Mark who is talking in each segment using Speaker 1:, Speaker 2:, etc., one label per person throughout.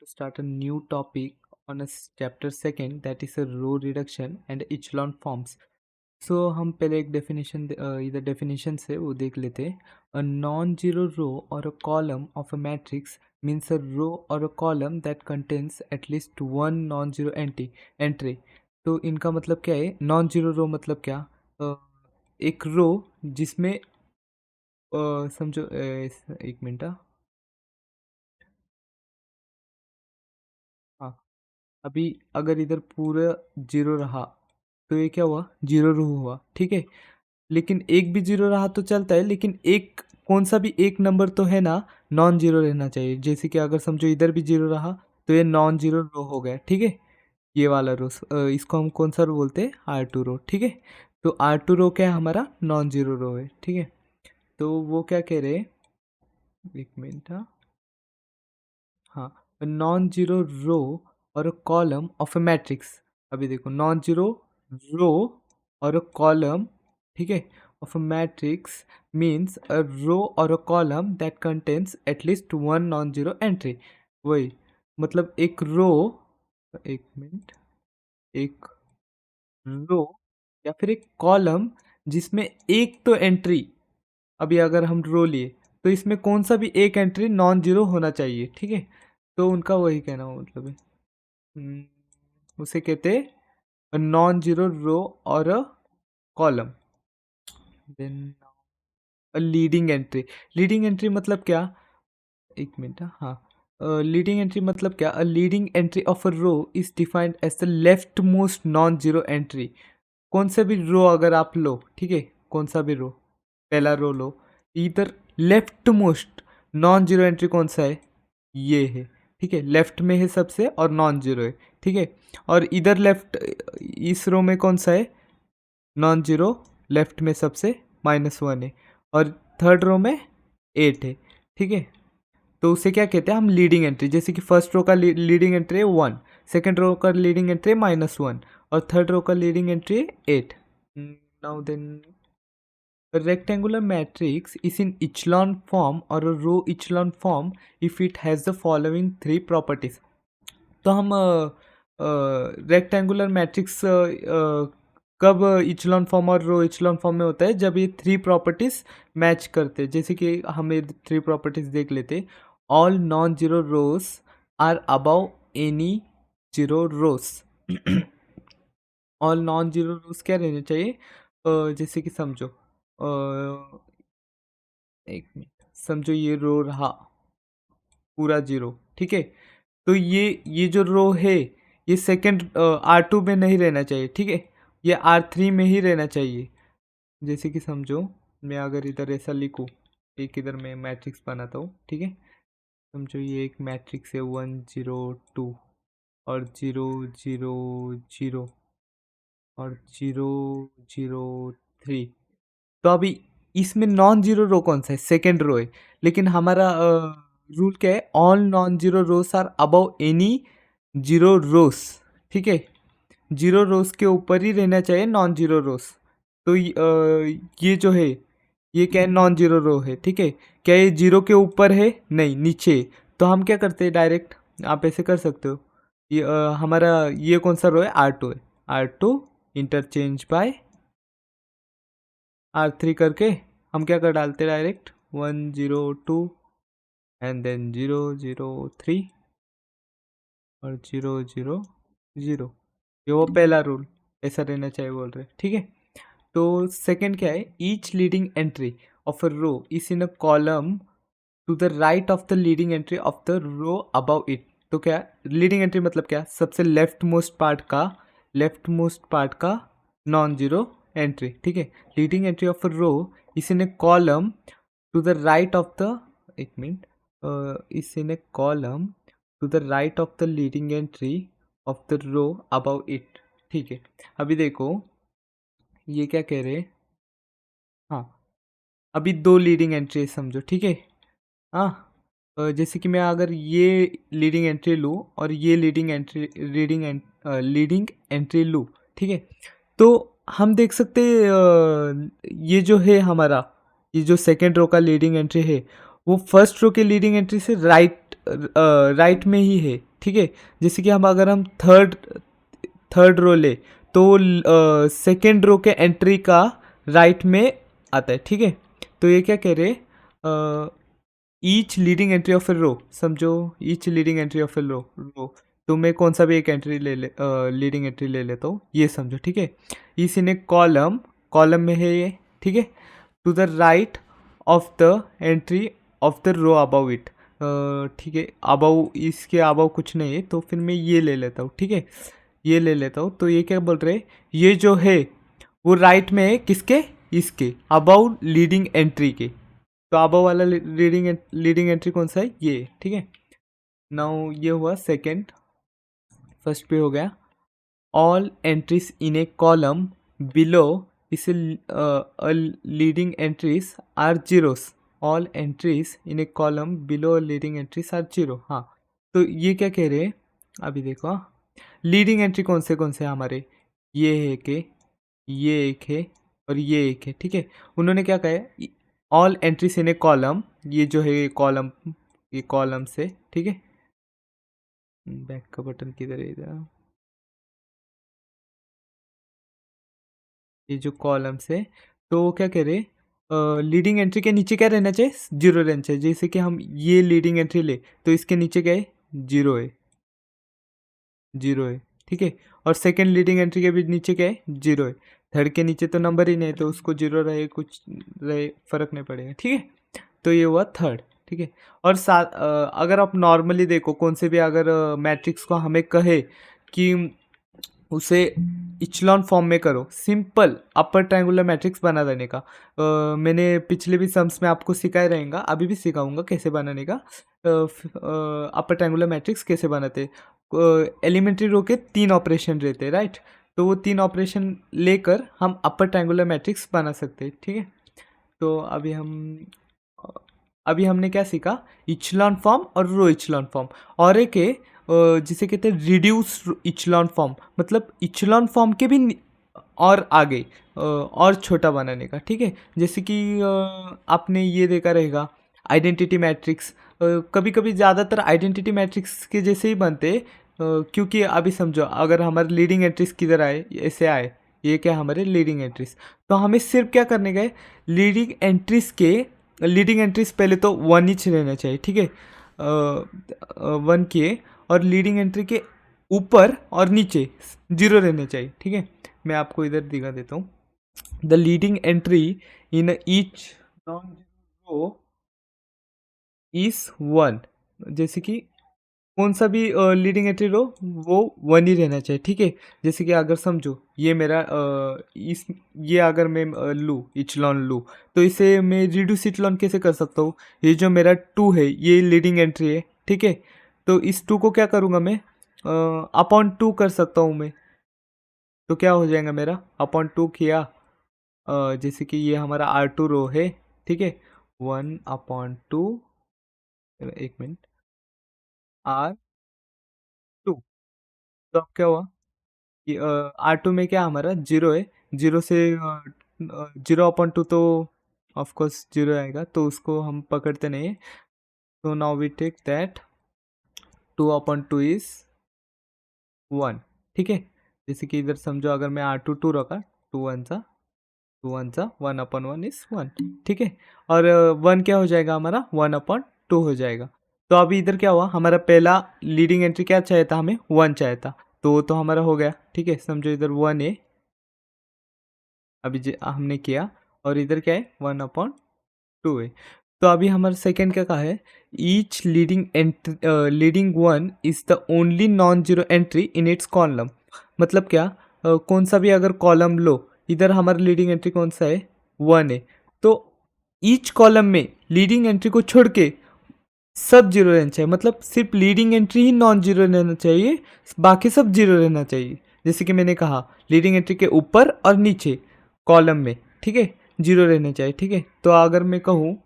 Speaker 1: to start a new topic on chapter second, that is a row reduction and echelon forms. So हम पहले एक definition इधर definition से वो देख लेते हैं. A non-zero row or a column of a matrix means a row or a column that contains at least one non-zero entry. तो इनका मतलब क्या है? Non-zero row मतलब क्या? एक रो जिसमें समझो एक मिनट. हाँ, अभी अगर इधर पूरा जीरो रहा तो ये क्या हुआ? जीरो रो हुआ, ठीक है. लेकिन एक भी जीरो रहा तो चलता है, लेकिन एक कौन सा भी एक नंबर तो है ना, नॉन जीरो रहना चाहिए. जैसे कि अगर समझो इधर भी जीरो रहा तो ये नॉन जीरो रो हो गया, ठीक है. ये वाला रो इसको हम कौन सा रो बोलते हैं? R2 रो, ठीक है. तो R2 रो क्या है? हमारा नॉन जीरो रो है, ठीक है. तो वो क्या कह रहे हैं? एक मिनट. हाँ, नॉन जीरो रो और a column of a matrix. अभी देखो, नॉन जीरो रो और अ कॉलम, ठीक है, of a matrix means a row और a column that contains at least one non zero entry. वही मतलब एक रो, एक मिनट, एक रो या फिर एक कॉलम जिसमें एक तो एंट्री, अभी अगर हम रो लिए तो इसमें कौन सा भी एक एंट्री नॉन जीरो होना चाहिए, ठीक है. तो उनका वही कहना हो मतलब है. उसे कहते हैं नॉन जीरो रो और a column. Then leading entry. Leading entry मतलब क्या? एक मिनट. हाँ, लीडिंग एंट्री मतलब क्या? A leading entry of a row is defined as the left most non zero entry. कौन सा भी रो अगर आप लो, ठीक है, कौन सा भी रो, पहला रो लो, इधर left most non zero entry कौन सा है? ये है, ठीक है. लेफ्ट में है सबसे और नॉन जीरो है, ठीक है. और इधर लेफ्ट, इस रो में कौन सा है? Non zero. लेफ्ट में सबसे -1 है और थर्ड रो में 8 है, ठीक है. तो उसे क्या कहते हैं हम? Leading entry. जैसे कि फर्स्ट रो का लीडिंग एंट्री है 1, सेकेंड रो का लीडिंग एंट्री है -1 और थर्ड रो का लीडिंग एंट्री है 8. Now then, a rectangular matrix is in echelon form or a row echelon form if it has the following three properties. तो हम rectangular matrix कब इचलॉन form और रो इचलॉन form में होता है? जब ये थ्री प्रॉपर्टीज मैच करते हैं. जैसे कि हमें थ्री प्रॉपर्टीज देख लेते. All non zero rows are above any zero rows. All non zero rows क्या रहने चाहिए? जैसे कि समझो, एक मिनट, समझो ये रो रहा पूरा जीरो, ठीक है. तो ये जो रो है ये सेकंड R2 में नहीं रहना चाहिए, ठीक है. ये R3 में ही रहना चाहिए. जैसे कि समझो, मैं अगर इधर ऐसा लिखूँ, एक इधर मैं मैट्रिक्स बनाता हूँ, ठीक है. समझो ये एक मैट्रिक्स है 1 0 2 और 0 0 0 और 0 0 3. तो अभी इसमें नॉन जीरो रो कौन सा है? सेकेंड रो है. लेकिन हमारा रूल क्या है? All non zero rows are above any zero rows, ठीक है. जीरो रोस के ऊपर ही रहना चाहिए नॉन जीरो रोस. तो ये जो है ये क्या है? नॉन जीरो रो है, ठीक है. क्या ये जीरो के ऊपर है? नहीं, नीचे. तो हम क्या करते हैं? डायरेक्ट आप ऐसे कर सकते हो. ये हमारा ये कौन सा रो है? R2 है. R2 इंटरचेंज बाय R3 करके हम क्या कर डालते? डायरेक्ट 1 0 2 एंड देन 0 0 3 और 0 0 0. ये वो पहला रूल ऐसा रहना चाहिए बोल रहे, ठीक है. तो सेकंड क्या है? Each leading entry of a row is in a column to the right of the leading entry of the row above it. तो क्या लीडिंग एंट्री मतलब क्या? सबसे लेफ्ट मोस्ट पार्ट का नॉन जीरो एंट्री, ठीक है. Leading entry of a row is in a column to the right of the, एक मिनट, is in a column to the right of the leading entry of the row above it, ठीक है. अभी देखो ये क्या कह रहे हैं. हाँ, अभी दो लीडिंग एंट्री समझो, ठीक है. हाँ, जैसे कि मैं अगर ये लीडिंग एंट्री लूँ और ये लीडिंग एंट्री लूँ, ठीक है. तो हम देख सकते हैं ये जो है हमारा, ये जो सेकेंड रो का लीडिंग एंट्री है वो फर्स्ट रो के लीडिंग एंट्री से राइट राइट में ही है, ठीक है। जैसे कि अगर हम थर्ड रो ले तो सेकेंड रो के एंट्री का राइट में आता है, ठीक है। तो ये क्या कह रहे, ईच लीडिंग एंट्री ऑफ ए रो, समझो ईच लीडिंग एंट्री ऑफ ए रो, तो मैं कौन सा भी एक एंट्री लीडिंग एंट्री ले लेता हूँ, ये समझो, ठीक है। इस इन ए कॉलम में है ये, ठीक है। To the right of the entry of the row above it, ठीक है। अबाउ, इसके अबाउ कुछ नहीं है, तो फिर मैं ये ले लेता हूँ, ठीक है। ये ले लेता हूँ, तो ये क्या बोल रहे, ये जो है वो राइट में है किसके, इसके अबाउ लीडिंग एंट्री के। तो अबाउ वाला लीडिंग एंट्री कौन सा है, ये, ठीक है। नाउ ये हुआ सेकंड, फर्स्ट पे हो गया all entries in a column below, इसे leading entries are zeros, all entries in a column below leading entries are zero. हाँ, तो ये क्या कह रहे हैं, अभी देखो लीडिंग एंट्री कौन से हमारे, ये है कि ये एक है और ये एक है, ठीक है। उन्होंने क्या कहा है, all entries in a column, ये जो है कॉलम, ये कॉलम से, ठीक है। बैक का बटन किधर है इधर, ये जो कॉलम से, तो वो क्या कह रहे, लीडिंग एंट्री के नीचे क्या रहना चाहिए, जीरो रहना चाहिए। जैसे कि हम ये लीडिंग एंट्री ले तो इसके नीचे क्या है, जीरो है, जीरो है, ठीक है। और सेकंड लीडिंग एंट्री के भी नीचे क्या है, जीरो है। थर्ड के नीचे तो नंबर ही नहीं है, तो उसको जीरो रहे कुछ रहे फर्क नहीं पड़ेगा, ठीक है। तो ये हुआ थर्ड, ठीक है। और साथ अगर आप नॉर्मली देखो कौन से भी अगर मैट्रिक्स को हमें कहे कि उसे इचलॉन फॉर्म में करो, सिंपल अपर ट्रायंगुलर मैट्रिक्स बना देने का, मैंने पिछले भी सम्स में आपको सिखाया रहेगा, अभी भी सिखाऊंगा कैसे बनाने का। अपर ट्रायंगुलर मैट्रिक्स कैसे बनाते, एलिमेंट्री रो के 3 ऑपरेशन रहते हैं, राइट। तो वो 3 ऑपरेशन लेकर हम अपर ट्रायंगुलर मैट्रिक्स बना सकते हैं, ठीक है। तो अभी हमने क्या सीखा, इचलॉन फॉर्म और रो इचलॉन फॉर्म, और एक है जिसे कहते हैं रिड्यूस इचलॉन फॉर्म, मतलब इचलॉन फॉर्म के भी और आगे और छोटा बनाने का, ठीक है। जैसे कि आपने ये देखा रहेगा आइडेंटिटी मैट्रिक्स, कभी कभी ज़्यादातर आइडेंटिटी मैट्रिक्स के जैसे ही बनते हैं, क्योंकि अभी समझो अगर हमारे लीडिंग एंट्रीज किधर आए, ऐसे आए, ये क्या हमारे लीडिंग एंट्रीज, तो हमें सिर्फ क्या करने का है, लीडिंग एंट्रीज पहले तो 1 इंच रहना चाहिए, ठीक है, 1 के, और लीडिंग एंट्री के ऊपर और नीचे 0 रहने चाहिए, ठीक है। मैं आपको इधर दिखा देता हूँ, the leading entry in each non row is 1, जैसे कि कौन सा भी लीडिंग एंट्री रो वो 1 ही रहना चाहिए, ठीक है। जैसे कि अगर समझो ये मेरा ये अगर मैं लूँ इचलॉन लूँ, तो इसे मैं रिड्यूस इचलॉन कैसे कर सकता हूँ, ये जो मेरा 2 है ये लीडिंग एंट्री है, ठीक है। तो इस 2 को क्या करूँगा मैं, अपॉन 2 कर सकता हूँ मैं, तो क्या हो जाएगा मेरा, अपॉन 2 किया, जैसे कि ये हमारा R2 रो है, ठीक है, 1/2, एक मिनट, R2, तो अब क्या हुआ कि R2 में क्या हमारा 0 है, 0 से 0/2 तो ऑफकोर्स 0 आएगा, तो उसको हम पकड़ते नहीं है। तो now we take that 2/2 is 1, ठीक है। जैसे कि इधर समझो अगर मैं R2 2 रखा, 2 1 1/1 इज 1, ठीक है। और 1 क्या हो जाएगा हमारा, 1/2 हो जाएगा। तो अभी इधर क्या हुआ, हमारा पहला लीडिंग एंट्री क्या चाहिए था, हमें 1 चाहिए था, तो वो तो हमारा हो गया, ठीक है। समझो इधर 1 है, अभी हमने किया, और इधर क्या है 1/2 है। तो अभी हमारा सेकंड क्या कहा है, each leading 1 is the only non zero entry in its column, मतलब क्या, कौन सा भी अगर कॉलम लो, इधर हमारा लीडिंग एंट्री कौन सा है, 1 है, तो ईच कॉलम में लीडिंग एंट्री को छोड़ के सब जीरो रहना चाहिए, मतलब सिर्फ लीडिंग एंट्री ही नॉन जीरो रहना चाहिए, बाकी सब जीरो रहना चाहिए। जैसे कि मैंने कहा लीडिंग एंट्री के ऊपर और नीचे कॉलम में, ठीक है, जीरो रहने चाहिए, ठीक है। तो अगर मैं कहूँ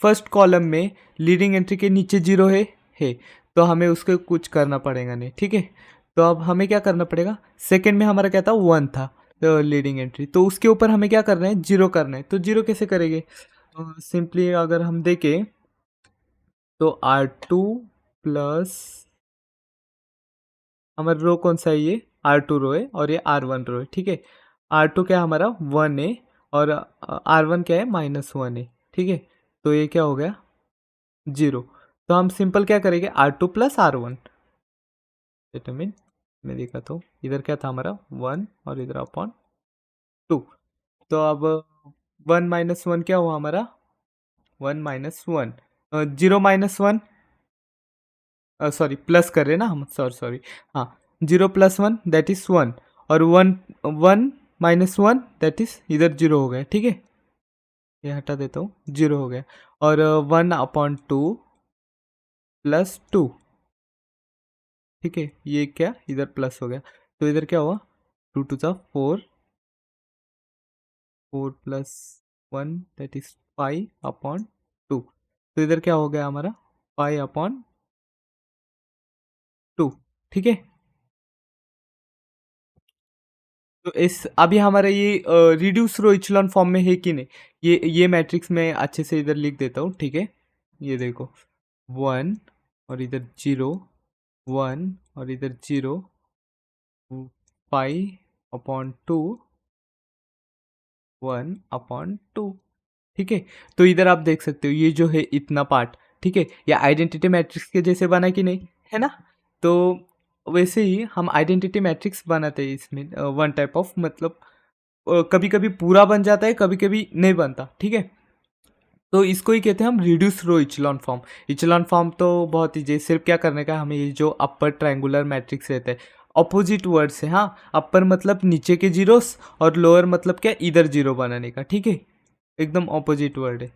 Speaker 1: फर्स्ट कॉलम में लीडिंग एंट्री के नीचे जीरो है, तो हमें उसको कुछ करना पड़ेगा नहीं, ठीक है। तो अब हमें क्या करना पड़ेगा, सेकंड में हमारा क्या था, 1 था लीडिंग एंट्री, तो उसके ऊपर हमें क्या करना है, जीरो करना है। तो जीरो कैसे करेंगे, सिंपली अगर हम देखें तो R2 प्लस हमारा रो कौन सा है, ये R2 रो है और ये R1 रो है, ठीक है। R2 क्या है हमारा 1 है और R1 क्या है -1 है, ठीक है। तो ये क्या हो गया 0। तो हम सिंपल क्या करेंगे R2 प्लस R1 डिटरमिन, मैं देखा तो इधर क्या था हमारा 1 और इधर अपॉन 2। तो अब 1 - 1 क्या हुआ हमारा 1 - 1 0 -1 सॉरी प्लस कर रहे ना हम, सॉरी सॉरी, हाँ 0 + 1 दैट इज 1 और 1 - 1 दैट इज इधर 0 हो गया, ठीक है। ये हटा देता हूँ, 0 हो गया और 1/2 + 2, ठीक है। ये क्या इधर प्लस हो गया, तो इधर क्या हुआ 2 × 2 = 4, 4 + 1 दैट इज 5/2। तो इधर क्या हो गया हमारा 5/2, ठीक है। तो इस अभी हमारा ये रिड्यूस रो इचेलॉन फॉर्म में है कि नहीं, ये मैट्रिक्स में अच्छे से इधर लिख देता हूँ, ठीक है। ये देखो 1 और इधर 0, 1 और इधर 0, 5/2, 1/2, ठीक है। तो इधर आप देख सकते हो ये जो है इतना पार्ट, ठीक है, ये आइडेंटिटी मैट्रिक्स के जैसे बना कि नहीं, है ना। तो वैसे ही हम आइडेंटिटी मैट्रिक्स बनाते हैं इसमें वन टाइप ऑफ, मतलब कभी कभी पूरा बन जाता है, कभी कभी नहीं बनता, ठीक है। तो इसको ही कहते हैं हम रिड्यूस रो इचेलॉन फॉर्म। इचेलॉन फॉर्म तो बहुत ही सिर्फ क्या करने का, हमें ये जो अपर ट्रायंगुलर मैट्रिक्स रहता है, अपोजिट वर्ड से, हाँ अपर मतलब नीचे के जीरोस और लोअर मतलब क्या इधर जीरो बनाने का, ठीक है। एकदम ऑपोजिट वर्ड है,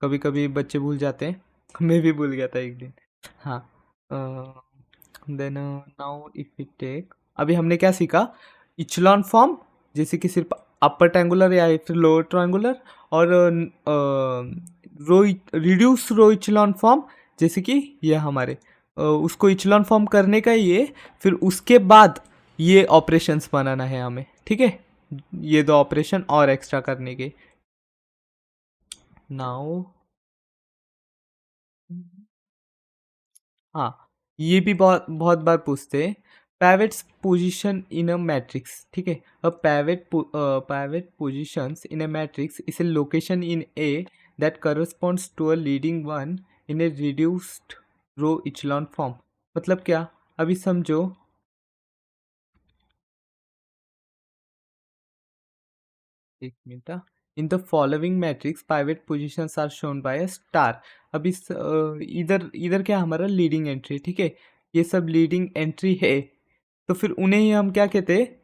Speaker 1: कभी कभी बच्चे भूल जाते हैं मैं भी भूल गया था एक दिन, हाँ। Then now if we take, अभी हमने क्या सीखा इचेलॉन फॉर्म, जैसे कि सिर्फ अपर ट्रायंगुलर या फिर लोअर ट्रायंगुलर, और रो रिड्यूस रो इचेलॉन फॉर्म, जैसे कि ये हमारे उसको इचेलॉन फॉर्म करने का ही है, फिर उसके बाद ये ऑपरेशंस बनाना है हमें, ठीक है। ये दो ऑपरेशन और एक्स्ट्रा करने के। नाउ हाँ, ये भी बहुत बहुत बार पूछते हैं, पैवेट्स पोजीशन इन अ मैट्रिक्स, ठीक है। A pivot positions in a matrix is a location in a that corresponds to a leading one in a reduced row echelon form. मतलब क्या, अभी समझो, एक मिनट, in the following matrix pivot positions are shown by a star. अब इस इधर इधर क्या हमारा लीडिंग एंट्री, ठीक है, ये सब लीडिंग एंट्री है, तो फिर उन्हें ही हम क्या कहते हैं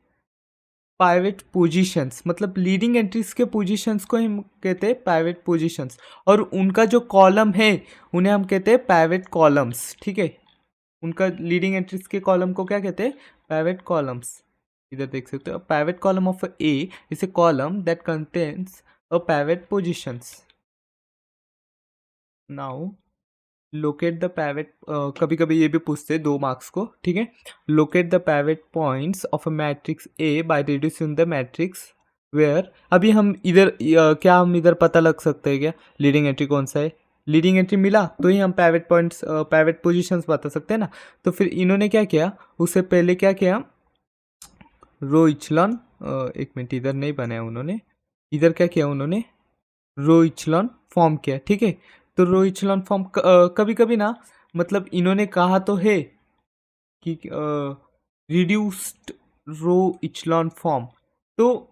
Speaker 1: पाइवेट पोजीशंस, मतलब लीडिंग एंट्रीज के पोजीशंस को हम कहते हैं पाइवेट पोजीशंस, और उनका जो कॉलम है उन्हें हम कहते हैं पाइवेट कॉलम्स, ठीक है। उनका लीडिंग एंट्रीज के कॉलम को क्या कहते हैं पाइवेट कॉलम्स। इधर देख सकते हो pivot column of A is a column that contains a pivot positions. Now locate the pivot, कभी कभी ये भी पूछते हैं 2 मार्क्स को, ठीक है। Locate the pivot points of a matrix A by reducing the matrix where, अभी हम इधर क्या हम इधर पता लग सकते हैं क्या लीडिंग एंट्री कौन सा है, लीडिंग एंट्री मिला तो ही हम पैवेट पॉइंट्स पैवेट पोजीशंस बता सकते हैं ना। तो फिर इन्होंने क्या किया, उससे पहले क्या किया रो इचलॉन, एक मिनट इधर नहीं बनाया उन्होंने, इधर क्या किया उन्होंने रो इचलॉन फॉर्म किया, ठीक है। तो रो इचलॉन फॉर्म कभी कभी ना, मतलब इन्होंने कहा तो है कि रिड्यूस्ड रो इचलॉन फॉर्म, तो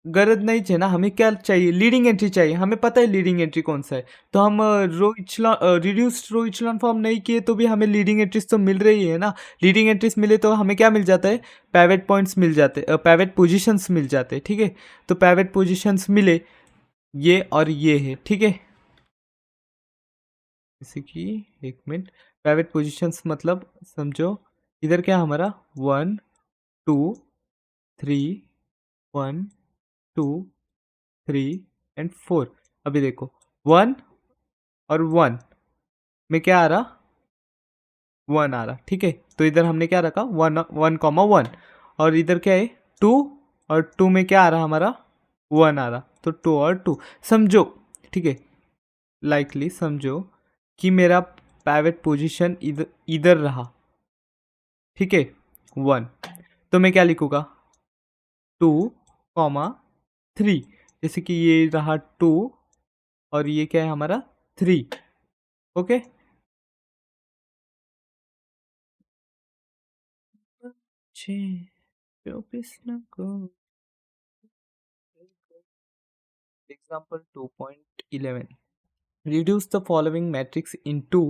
Speaker 1: गरज नहीं चाहिए ना, हमें क्या चाहिए लीडिंग एंट्री चाहिए, हमें पता है लीडिंग एंट्री कौन सा है। तो हम रो इचलॉन रिड्यूस्ड रो इचलॉन फॉर्म नहीं किए तो भी हमें लीडिंग एंट्रीज तो मिल रही है ना। लीडिंग एंट्रीज मिले तो हमें क्या मिल जाता है पैवेट पॉइंट्स मिल जाते, पैवेट पोजीशंस मिल जाते, ठीक है। तो पैवेट पोजीशंस मिले ये और ये है, ठीक है। जैसे कि एक मिनट, प्राइवेट पोजीशंस मतलब समझो इधर क्या हमारा 1 2 3, 1 2 3 एंड 4। अभी देखो 1 और 1 में क्या आ रहा 1 आ रहा, ठीक है। तो इधर हमने क्या रखा 1 1 1, और इधर क्या है 2, और 2 में क्या आ रहा हमारा 1 आ रहा, तो 2 और 2 समझो, ठीक है। लाइकली समझो कि मेरा पैवेट पोजीशन इधर इधर रहा, ठीक है, 1, तो मैं क्या लिखूँगा, 2, 3, जैसे कि ये रहा 2 और ये क्या है हमारा 3, okay. Example 2.11, reduce the following matrix into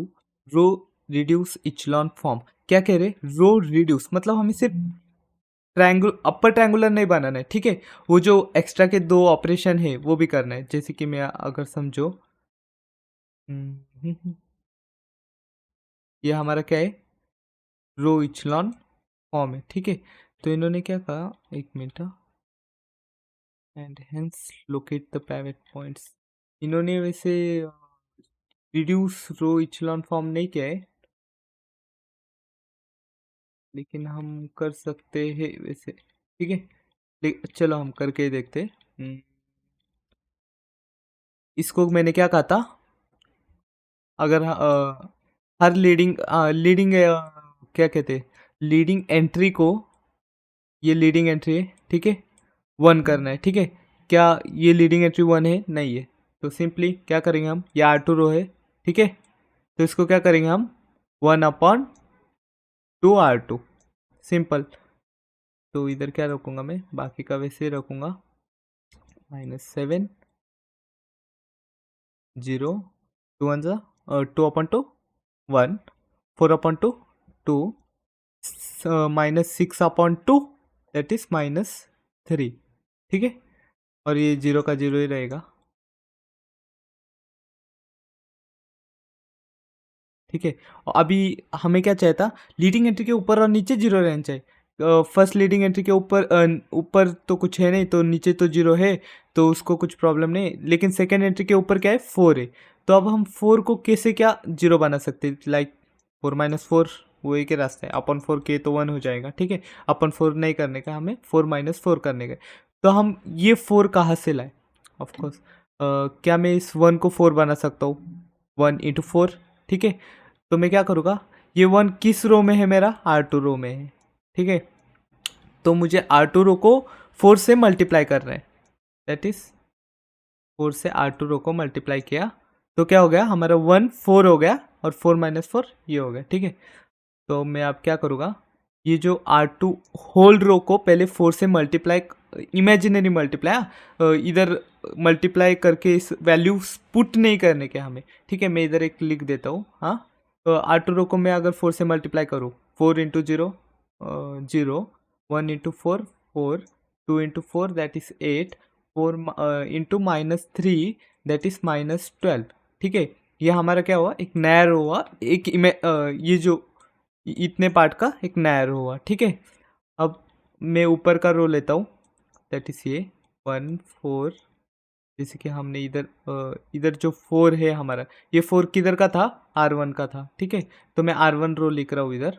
Speaker 1: row reduce echelon form. क्या कह रहे, रो रिड्यूस मतलब हमें सिर्फ ट्रायंगुल अपर ट्रायंगुलर नहीं बनाना है, ठीक है, वो जो एक्स्ट्रा के दो ऑपरेशन है वो भी करना है। जैसे कि मैं अगर समझो, ये हमारा क्या है, रो इचलॉन फॉर्म है, ठीक है। तो इन्होंने क्या कहा, एक मिनट, and hence locate the pivot points. इन्होंने वैसे रिड्यूस रो इचलॉन फॉर्म नहीं किया है, लेकिन हम कर सकते हैं वैसे, ठीक है। चलो हम करके ही देखते हैं। इसको मैंने क्या कहा था, अगर हर लीडिंग लीडिंग क्या कहते हैं, लीडिंग एंट्री को, ये लीडिंग एंट्री है, ठीक है, 1 करना है, ठीक है। क्या ये लीडिंग एंट्री 1 है, नहीं है, तो सिंपली क्या करेंगे हम, ये R2 रो है, ठीक है, तो इसको क्या करेंगे हम, 1/2 R2, सिंपल। तो इधर क्या रखूँगा मैं, बाकी का वैसे रखूँगा, -7 0 2 1 2/2 1 4/2 2 -6/2 दैट इज -3, ठीक है, और ये 0 का 0 ही रहेगा, ठीक है। और अभी हमें क्या चाहिए था, लीडिंग एंट्री के ऊपर और नीचे 0 रहना चाहिए। फर्स्ट लीडिंग एंट्री के ऊपर ऊपर तो कुछ है नहीं, तो नीचे तो 0 है, तो उसको कुछ प्रॉब्लम नहीं, लेकिन सेकेंड एंट्री के ऊपर क्या है, 4 है। तो अब हम 4 को कैसे क्या 0 बना सकते हैं, लाइक 4 - 4, वो एक ही रास्ता है, अपन 4 के तो 1 हो जाएगा, ठीक है। अपन 4 नहीं करने का, हमें 4 - 4 करने का। तो हम ये 4 कहाँ से लाए, ऑफकोर्स क्या मैं इस 1 को 4 बना सकता हूँ, 1 × 4, ठीक है। तो मैं क्या करूँगा, ये 1 किस रो में है, मेरा R2 रो में है, ठीक है। तो मुझे R2 रो को 4 से मल्टीप्लाई करना है, दैट इज 4 से R2 रो को मल्टीप्लाई किया, तो क्या हो गया हमारा, 1 4 हो गया, और 4 - 4 ये हो गया, ठीक है। तो मैं अब क्या करूँगा, ये जो R2 होल रो को पहले 4 से मल्टीप्लाई, इमेजिनरी मल्टीप्लाई, इधर मल्टीप्लाई करके इस वैल्यू पुट नहीं करने के हमें, ठीक है। मैं इधर एक लिख देता हूँ, हाँ। तो R2 रो को मैं अगर 4 से मल्टीप्लाई करूँ, 4 × 0 0, 1 × 4 4, 2 × 4 that is 8, 4 into -3 that is -12, ठीक है। ये हमारा क्या हुआ, एक नया रो हुआ, एक ये जो इतने पार्ट का एक नया रो हुआ, ठीक है। अब मैं ऊपर का रो लेता हूँ, दैट इज ये 1 4, जैसे कि हमने इधर इधर जो 4 है हमारा, ये 4 किधर का था, R1 का था, ठीक है। तो मैं R1 रो लिख रहा हूँ इधर,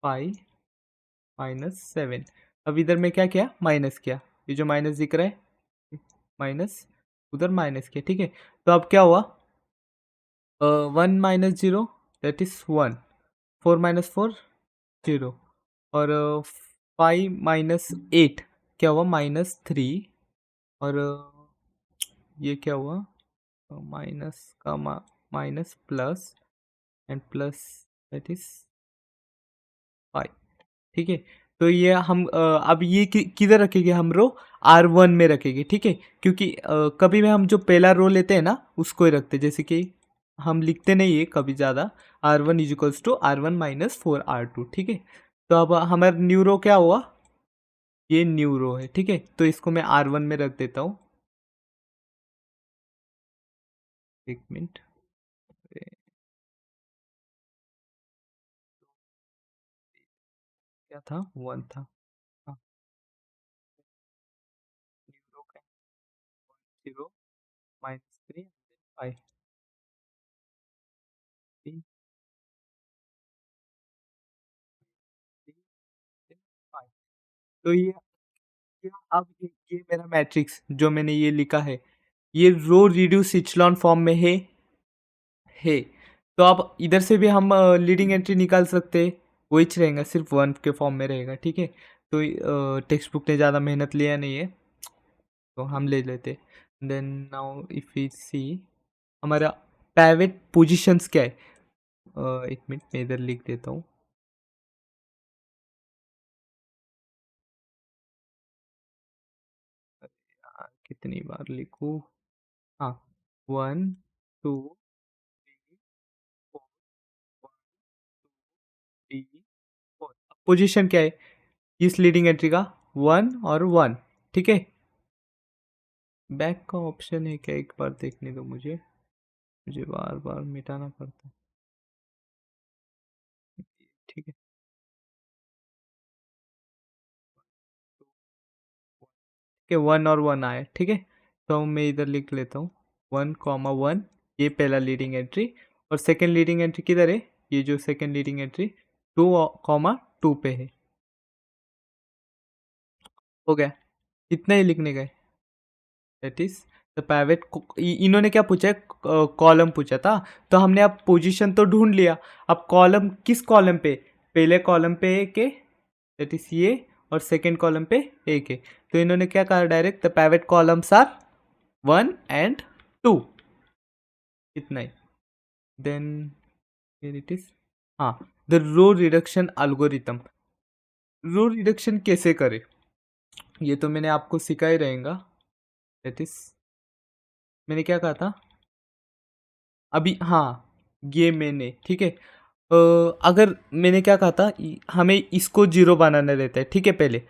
Speaker 1: 5 - 7। अब इधर मैं क्या किया, माइनस किया, ये जो माइनस दिख रहा है, माइनस, उधर माइनस किया, ठीक है। तो अब क्या हुआ, 1 - 0 दैट इज 1, 4 - 4 0, और 5 - 8 क्या हुआ, -3, और ये क्या हुआ, माइनस का minus plus, and plus that is 5, ठीक है। तो ये हम अब ये किधर रखेंगे, हम रो R1 में रखेंगे, ठीक है। क्योंकि कभी भी हम जो पहला रो लेते हैं ना, उसको ही रखते हैं, जैसे कि हम लिखते नहीं है कभी ज़्यादा, R1 = R1 - 4 R2, ठीक है। तो अब हमारा न्यू रो क्या हुआ, ये न्यू रो है, ठीक है। तो इसको मैं R1 में रख देता हूँ, एक मिनट, क्या था, 1 था, हाँ, न्यू रो का 0 -3 5 3 3 5। तो ये अब ये मेरा मैट्रिक्स जो मैंने ये लिखा है, ये रो रिड्यूस इचलॉन फॉर्म में है। तो अब इधर से भी हम लीडिंग एंट्री निकाल सकते हैं, वही रहेगा, सिर्फ वन के फॉर्म में रहेगा, ठीक है। तो टेक्स्ट बुक ने ज़्यादा मेहनत लिया नहीं है, तो हम ले लेते। देन नाउ इफ वी सी हमारा प्राइवेट पोजीशंस क्या है। एक मिनट मैं इधर लिख देता हूँ। कितनी बार लिखूँ? हाँ, 1 2 3 4 1 2 3 4। पोजीशन क्या है इस लीडिंग एंट्री का? 1 और 1, ठीक है। बैक का ऑप्शन है क्या? एक बार देखने दो मुझे, मुझे बार बार मिटाना पड़ता है, ठीक है। के 1 और 1 आए, ठीक है। तो मैं इधर लिख लेता हूँ 1, 1, ये पहला लीडिंग एंट्री। और सेकेंड लीडिंग एंट्री किधर है? ये जो सेकेंड लीडिंग एंट्री 2, 2 पे है। हो गया, इतना ही लिखने का है। That is the private. इन्होंने क्या पूछा है? कॉलम पूछा था। तो हमने अब पोजीशन तो ढूंढ लिया, अब कॉलम किस कॉलम पे? पहले कॉलम पे एक है, दैट इज ये, और सेकेंड कॉलम पे एक है। तो इन्होंने क्या कहा direct? The private columns are 1 and 2, इतना ही। Then here it is. हाँ, the row reduction algorithm. Row reduction कैसे करें ये तो मैंने आपको सिखा ही रहेगा। दैट इज मैंने क्या कहा था अभी? हाँ, ये मैंने, ठीक है। अगर मैंने क्या कहा था, हमें इसको जीरो बनाना रहता है, ठीक है। पहले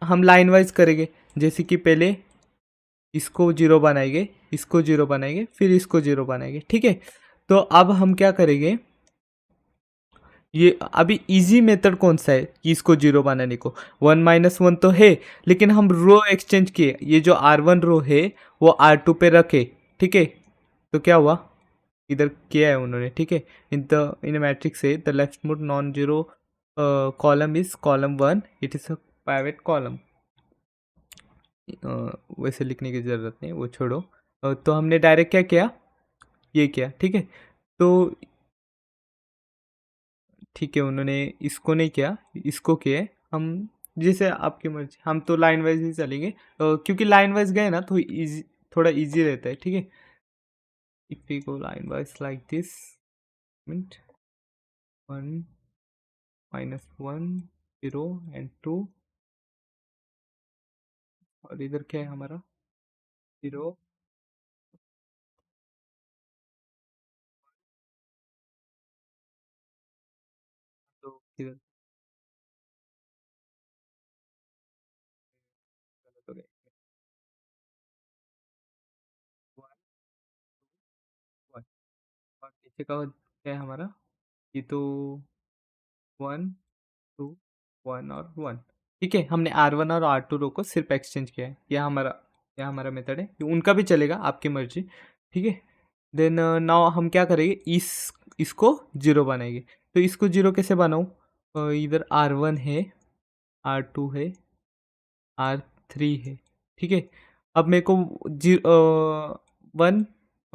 Speaker 1: हम लाइन वाइज करेंगे, जैसे कि पहले इसको जीरो बनाएंगे, इसको जीरो बनाएंगे, फिर इसको जीरो बनाएंगे, ठीक है। तो अब हम क्या करेंगे, ये अभी इजी मेथड कौन सा है कि इसको जीरो बनाने को? 1 - 1 तो है, लेकिन हम रो एक्सचेंज किए, ये जो R1 रो है वो R2 पे रखे, ठीक है। तो क्या हुआ, इधर किया है उन्होंने, ठीक है। इन मैट्रिक्स से the left mode non zero column is column 1, it is a private column. वैसे लिखने की ज़रूरत नहीं, वो छोड़ो। तो हमने डायरेक्ट क्या किया, ये किया, ठीक है। तो ठीक है, उन्होंने इसको नहीं किया, इसको किया है। हम जैसे आपकी मर्जी, हम तो लाइन वाइज ही चलेंगे, क्योंकि लाइन वाइज गए ना तो इजी, थोड़ा इजी रहता है, ठीक है। If we go line wise like this, minute 1 - 1 0 and 2, और इधर क्या है हमारा? 0। तो इधर गलत हो गया। 1 1, और नीचे का क्या है हमारा? ये तो 1 2 1 और 1, ठीक है। हमने R1 और R2 रो को सिर्फ एक्सचेंज किया है, यह हमारा मेथड है। उनका भी चलेगा, आपकी मर्जी, ठीक है। देन नाउ हम क्या करेंगे, इसको जीरो बनाएंगे। तो इसको जीरो कैसे बनाऊँ? इधर R1 है, R2 है, R3 है, ठीक है। अब मेरे को 1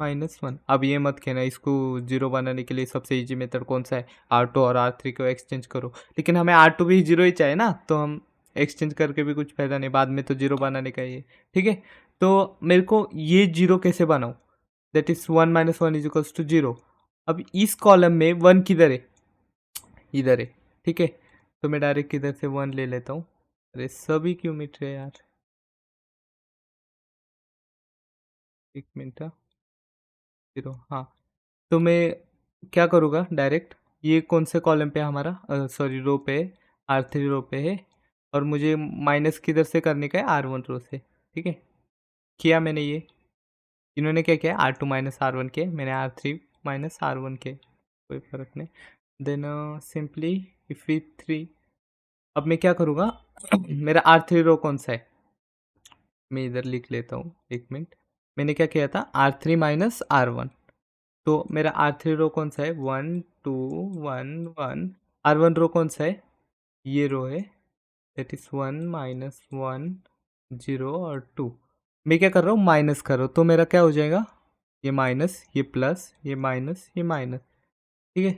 Speaker 1: - 1। अब ये मत कहना इसको जीरो बनाने के लिए सबसे इजी मेथड कौन सा है, R2 और R3 को एक्सचेंज करो। लेकिन हमें R2 भी जीरो ही चाहिए ना, तो हम एक्सचेंज करके भी कुछ फायदा नहीं, बाद में तो जीरो बनाने का ही है, ठीक है। तो मेरे को ये जीरो कैसे बनाऊँ? That is 1 - 1 = 0। अब इस कॉलम में वन किधर है? इधर है, ठीक है। तो मैं डायरेक्ट इधर से 1 ले लेता हूँ। अरे सभी क्यों मिट रहे हैं यार? एक मिनट, 0, हाँ। तो मैं क्या करूँगा डायरेक्ट, ये कौन से कॉलम पे है हमारा? सॉरी, रो पे है, R3 रो पे है। और मुझे माइनस किधर से करने का है? R1 रो से, ठीक है। किया मैंने ये, इन्होंने क्या किया? R2 - R1 के, मैंने R3 - R1 के, कोई फ़र्क नहीं। देन सिंपली इफ वी 3, अब मैं क्या करूँगा मेरा R3 रो कौन सा है? मैं इधर लिख लेता हूँ, एक मिनट। मैंने क्या किया था? R3 - R1। तो मेरा R3 रो कौन सा है? 1 2 1 1। R1 रो कौन सा है? ये रो है, दैट इज 1 - 1 0 और 2। मैं क्या कर रहा हूँ, माइनस कर रहा हूँ, तो मेरा क्या हो जाएगा, ये माइनस, ये प्लस, ये माइनस, ये माइनस, ठीक है।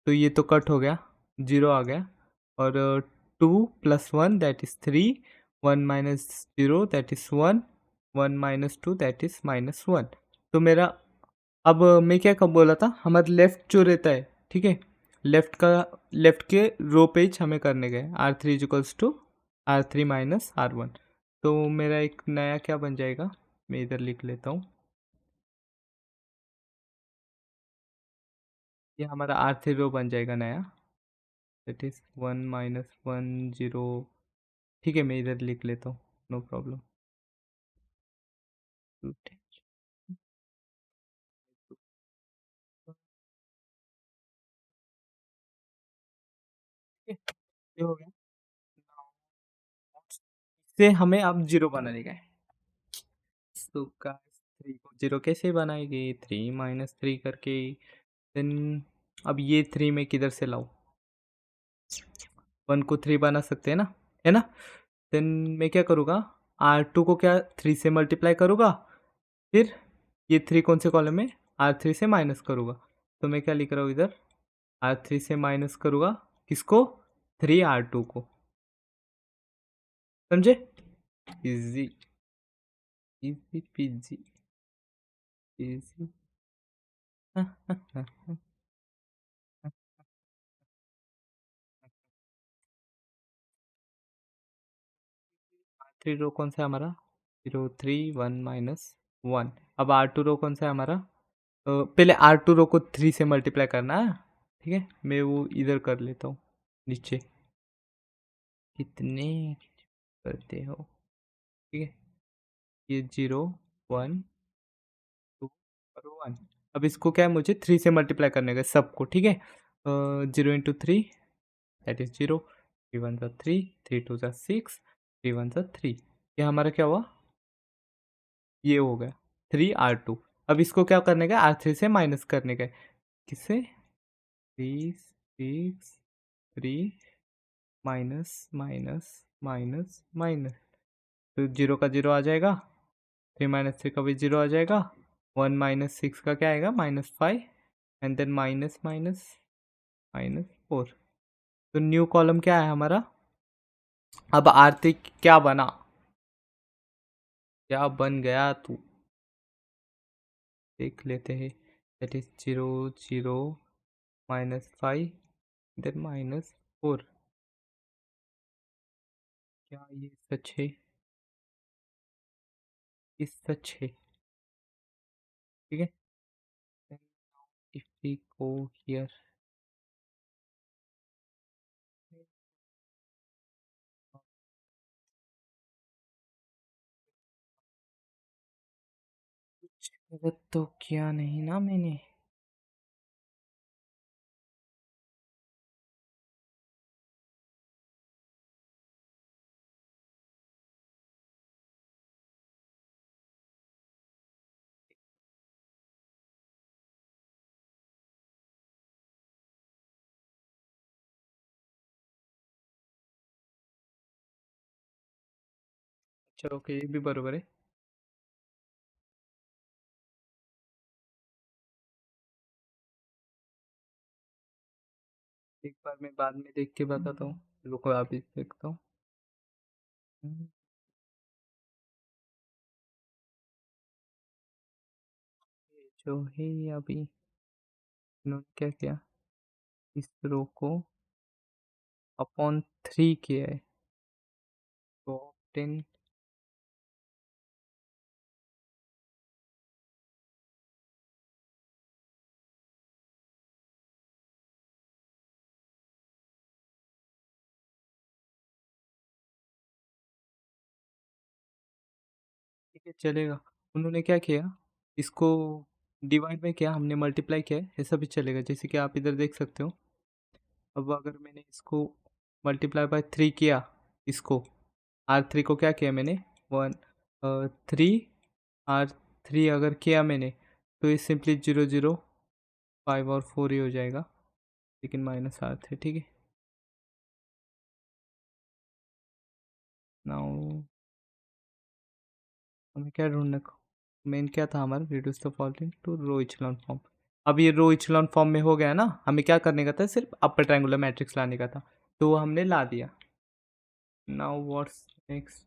Speaker 1: तो ये तो कट हो गया, जीरो आ गया। और 2 + 1 that is 3, 1 minus zero that is 1, 1 minus 2 that is -1। तो मेरा, अब मैं क्या कब बोला था, हमारे लेफ्ट जो रहता है, ठीक है, लेफ्ट के रो पेज हमें करने गए, R3 = R3 - R1। तो मेरा एक नया क्या बन जाएगा, मैं इधर लिख लेता हूँ, ये हमारा R3 रो बन जाएगा नया, दैट इज़ 1 - 1 0। ठीक है, मैं इधर लिख लेता हूँ, नो प्रॉब्लम। ठीक है, ये हो गया। इससे हमें अब जीरो बनाने का है। तो का 3 को जीरो कैसे बनाएंगे, 3 - 3 करके। देन अब ये 3 में किधर से लाऊं, 1 को 3 बना सकते हैं ना, है ना। देन मैं क्या करूँगा, R2 को क्या 3 से मल्टीप्लाई करूँगा, फिर ये 3 कौन से कॉलम में, R3 से माइनस करूँगा। तो मैं क्या लिख रहा हूँ इधर, R3 से माइनस करूँगा किसको, 3 R2 को, समझे। Easy, easy PG, easy. R3 रो कौन सा है हमारा, 0 3 1 - 1। अब R2 रो कौन सा है हमारा, पहले R2 रो को 3 से मल्टीप्लाई करना है, ठीक है, मैं वो इधर कर लेता हूँ नीचे। कितने करते हो, ठीक है, ये 0 1 2 और 1। अब इसको क्या है, मुझे 3 से मल्टीप्लाई करने का सबको, ठीक है। 0 × 3 दैट इज 0, 3 1 3, 3 2 6, 3 1 3। ये हमारा क्या हुआ, ये हो गया 3 R2। अब इसको क्या करने का, R3 से माइनस करने का है, किससे, 3 6 3 माइनस माइनस माइनस माइनस, तो 0 का 0 आ जाएगा, 3 - 3 का भी 0 आ जाएगा, 1 - 6 का क्या आएगा, -5, एंड देन माइनस माइनस -4। तो न्यू कॉलम क्या है हमारा, अब आर्थिक क्या बना, क्या बन गया तू, देख लेते हैं। That is 0 0 -5 then -4। क्या ये सच है, ये सच है, ठीक है। इफ वी गो हियर, कुछ गलत तो किया नहीं ना मैंने। अच्छा ओके, ये भी बरोबर है। एक बार मैं बाद में देख के बताता हूँ, रुको अभी देखता हूँ। हम्म, ये जो है अभी इन्होंने क्या किया, इस रो को अपॉन 3 किया है, तो 10। ठीक है चलेगा। उन्होंने क्या किया, इसको डिवाइड में किया, हमने मल्टीप्लाई किया है, ऐसा भी चलेगा, जैसे कि आप इधर देख सकते हो। अब अगर मैंने इसको मल्टीप्लाई बाय 3 किया, इसको R3 को क्या किया मैंने, 3 R3 अगर किया मैंने, तो ये सिंपली 0 0 5 और 4 ही हो जाएगा, लेकिन -R3, ठीक है। नाउ हमें क्या ढूंढने का, मेन क्या था हमारा, reduce the following to row echelon form. अब ये रो इचेलॉन फॉर्म में हो गया ना, हमें क्या करने का था, सिर्फ अपर ट्रायंगुलर मैट्रिक्स लाने का था, तो वो हमने ला दिया। Now what's next?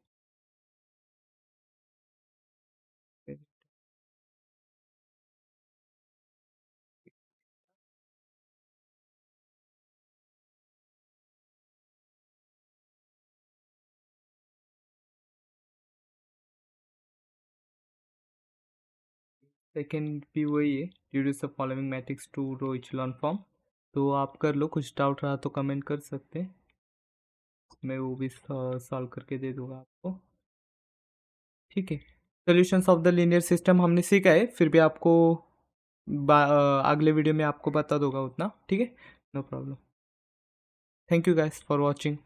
Speaker 1: सेकेंड भी वही है, reduce the following matrix to row echelon form. तो आप कर लो, कुछ डाउट रहा तो कमेंट कर सकते हैं, मैं वो भी सॉल्व करके दे दूंगा आपको। ठीक है, solutions of the linear system हमने सीखा है, फिर भी आपको अगले वीडियो में आपको बता दूंगा उतना। ठीक है, no problem. Thank you guys for watching.